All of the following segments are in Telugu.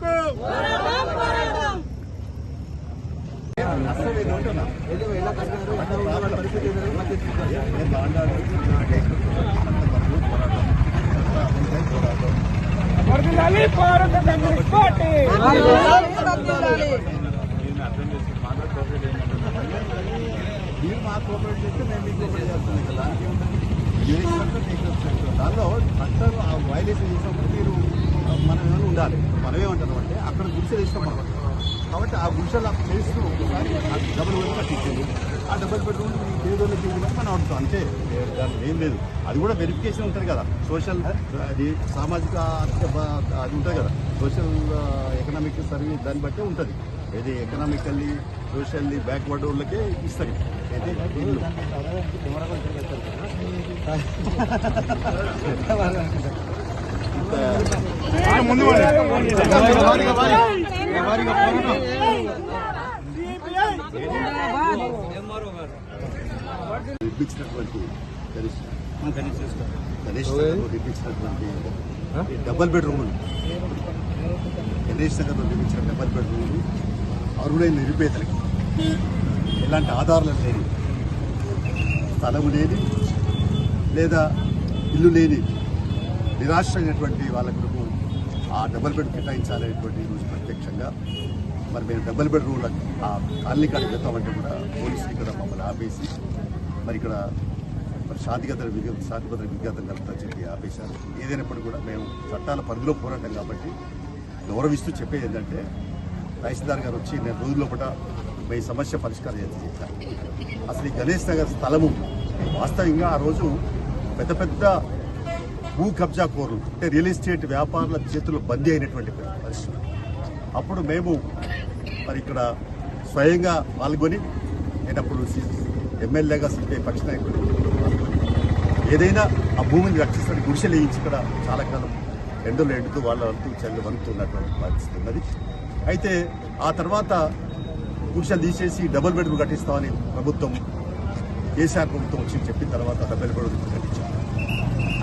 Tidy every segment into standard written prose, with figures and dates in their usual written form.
హక్కు మీరు మా కోఆపరేట్ చేస్తే మేము మీకు కోఆపరేట్ చేస్తాం కదా. దానిలో చట్టాలు వైలేషన్ చేసినప్పుడు మీరు మనం ఏమైనా ఉండాలి. మనం ఏమంటాం అంటే అక్కడ గుడిసెలు వేసినాం మనం కాబట్టి ఆ గుడిసెలు చేస్తూ ఒకసారి డబుల్ బెడ్రూమ్ కట్టించింది. ఆ డబుల్ బెడ్రూమ్ పేదోళ్ళకి ఇవ్వడం మనం అడుగుతాం అంతే, దాంట్లో ఏం లేదు. అది కూడా వెరిఫికేషన్ ఉంటుంది కదా, సోషల్ అది సామాజిక అది ఉంటుంది కదా, సోషల్ ఎకనామిక్ సర్వీస్ దాన్ని బట్టే ఉంటుంది. ఏది ఎకనామికల్లీ సోషల్లీ బ్యాక్వర్డ్ వాళ్ళకే ఇస్తారు. అయితే ఇల్లు ముందు నిర్మించినటువంటి నిర్మించినటువంటి డబల్ బెడ్రూములు, గణేష్ నగర్లో నిర్మించిన డబల్ బెడ్రూములు అరుడైన నిరుపేదలకి ఎలాంటి ఆధారాలు లేని, స్థలము లేని లేదా ఇల్లు లేని నిరాశ్రమైనటువంటి వాళ్ళకు ఆ డబల్ బెడ్ కేటాయించాలనేటువంటి రోజు ప్రత్యక్షంగా మరి మేము డబల్ బెడ్రూమ్ల ఆ కాలనీ కాడికి వెళ్తామంటే కూడా పోలీసులు ఇక్కడ మమ్మల్ని ఆపేసి మరి ఇక్కడ మరి శాంతిభద్ర విఘాతం కలుపుతా చెప్పి ఆపేశారు. ఏదైనప్పటికీ కూడా మేము చట్టాల పరిధిలో పోరాటం కాబట్టి గౌరవిస్తూ చెప్పేది ఏంటంటే తహసీల్దార్ గారు వచ్చి నేను రోజుల లోపల మీ సమస్య పరిష్కారం చేశాను. అసలు ఈ గణేష్ నగర్ స్థలము వాస్తవంగా ఆ రోజు పెద్ద పెద్ద భూ కబ్జా కోర్లు అంటే రియల్ ఎస్టేట్ వ్యాపారుల చేతుల్లో బందీ అయినటువంటి పరిస్థితులు. అప్పుడు మేము మరి ఇక్కడ స్వయంగా పాల్గొని నేను అప్పుడు ఎమ్మెల్యేగా సిపిఐ పక్ష నాయకుడు ఏదైనా ఆ భూమిని రక్షిస్తానికి గుడిసెలు వేయించి ఇక్కడ చాలా కాలం ఎండలు ఎండుతూ వాళ్ళ చల్లు వణుకుతున్నటువంటి పరిస్థితి ఉన్నది. అయితే ఆ తర్వాత గుడిసెలు తీసేసి డబుల్ బెడ్రూమ్ కట్టిస్తామని ప్రభుత్వం కేసీఆర్ ప్రభుత్వం వచ్చి చెప్పిన తర్వాత డబుల్ బెడ్రూమ్ కట్టించారు.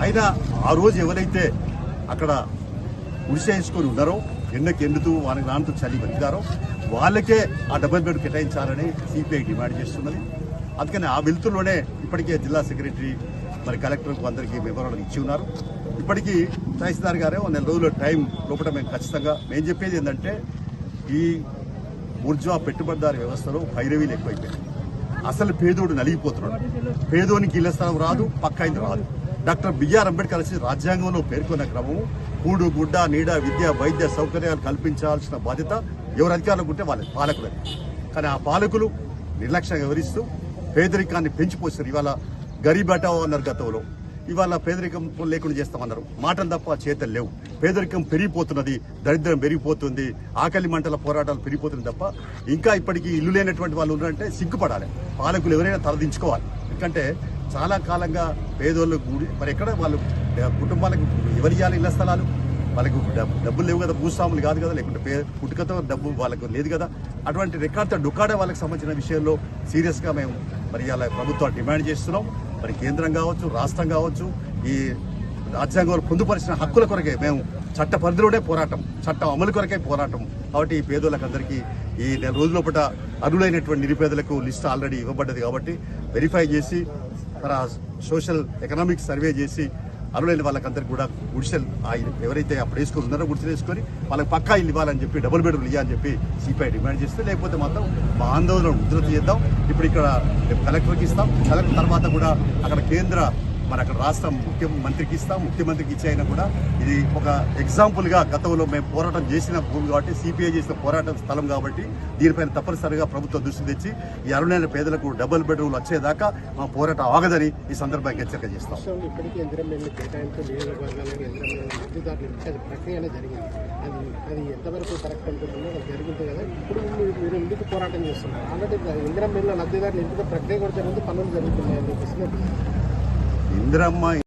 అయినా ఆ రోజు ఎవరైతే అక్కడ గుడిసె వేసుకొని ఉన్నారో, ఎండకి ఎండుతూ వాళ్ళకి నాన్నతో చలి బతికారో వాళ్ళకే ఆ డబుల్ బెడ్ కేటాయించాలని సిపిఐ డిమాండ్ చేస్తున్నది. అందుకని ఆ వెలుతుల్లోనే ఇప్పటికే జిల్లా సెక్రటరీ మరి కలెక్టర్కు అందరికీ వివరాలు ఇచ్చి ఉన్నారు. ఇప్పటికీ తహసీల్దార్ గారే 1 నెల రోజుల టైం లోపల మేము ఖచ్చితంగా మేము చెప్పేది ఏంటంటే ఈ బుర్జువా పెట్టుబడిదారు వ్యవస్థలో పైరవీలు ఎక్కువైపోయాయి. అసలు పేదోడు నలిగిపోతున్నాడు. పేదోనికి ఇళ్ల స్థలం రాదు, పక్కాయింది రాదు. డాక్టర్ బిఆర్ అంబేద్కర్ రాజ్యాంగంలో పేర్కొన్న క్రమము కూడు గుడ్డ నీడ విద్య వైద్య సౌకర్యాలు కల్పించాల్సిన బాధ్యత ఎవరు అధికారులకు ఉంటే వాళ్ళ పాలకులే. కానీ ఆ పాలకులు నిర్లక్ష్యంగా వివరిస్తూ పేదరికాన్ని పెంచిపోస్తారు. ఇవాళ గరీబ్ హటావో అన్నారు గతంలో, ఇవాళ పేదరికం లేకుండా చేస్తామన్నారు. మాటలు తప్ప చేతలు లేవు. పేదరికం పెరిగిపోతున్నది, దరిద్రం పెరిగిపోతుంది, ఆకలి మంటల పోరాటాలు పెరిగిపోతుంది తప్ప ఇంకా ఇప్పటికీ ఇల్లు లేనటువంటి వాళ్ళు ఉన్నారంటే సిగ్గుపడాలి. పాలకులు ఎవరైనా తలదించుకోవాలి. ఎందుకంటే చాలా కాలంగా పేదోళ్ళు మరి ఎక్కడ వాళ్ళు కుటుంబాలకు ఎవరు ఇవ్వాలి ఇళ్ల స్థలాలు? వాళ్ళకు డబ్బులు లేవు కదా, భూస్వాములు కాదు కదా, లేకుంటే పుట్టుకతో డబ్బు వాళ్ళకు లేదు కదా. అటువంటి రికార్డుతో డుకాడే వాళ్ళకి సంబంధించిన విషయంలో సీరియస్గా మేము మరి ఇలా ప్రభుత్వాన్ని డిమాండ్ చేస్తున్నాం. మరి కేంద్రం కావచ్చు, రాష్ట్రం కావచ్చు, ఈ రాజ్యాంగంలో పొందుపరిచిన హక్కుల కొరకే మేము చట్ట పరిధిలోనే పోరాటం, చట్టం అమలు కొరకే పోరాటం. కాబట్టి ఈ పేదోళ్ళకి అందరికీ ఈ నెల రోజుల అర్హులైనటువంటి నిరుపేదలకు లిస్ట్ ఆల్రెడీ ఇవ్వబడ్డది. కాబట్టి వెరిఫై చేసి సోషల్ ఎకనామిక్ సర్వే చేసి అర్హులైన వాళ్ళకందరికీ కూడా గుడిసెలు ఎవరైతే అప్పుడు వేసుకుని ఉన్నారో గుడిసెలు వేసుకొని వాళ్ళకి పక్కా ఇల్లు ఇవ్వాలని చెప్పి డబుల్ బెడ్రూమ్ ఇవ్వాలని చెప్పి సిపిఐ డిమాండ్ చేస్తే, లేకపోతే మాత్రం మా ఆందోళన ఉధృతి చేద్దాం. ఇప్పుడు ఇక్కడ కలెక్టర్కి ఇస్తాం, కలెక్టర్ తర్వాత కూడా అక్కడ కేంద్ర మరి అక్కడ రాష్ట్ర ముఖ్యమంత్రికి ఇస్తాం, ముఖ్యమంత్రికి ఇచ్చి అయినా కూడా ఇది ఒక ఎగ్జాంపుల్గా గతంలో మేము పోరాటం చేసిన భూమి కాబట్టి, సిపిఐ చేసిన పోరాటం స్థలం కాబట్టి దీనిపైన తప్పనిసరిగా ప్రభుత్వం దృష్టి తెచ్చి ఈ అర్హులైన పేదలకు డబుల్ బెడ్రూమ్లు వచ్చేదాకా మా పోరాటం ఆగదని ఈ సందర్భంగా హెచ్చరిక చేస్తాం. ఇందిరమ్మ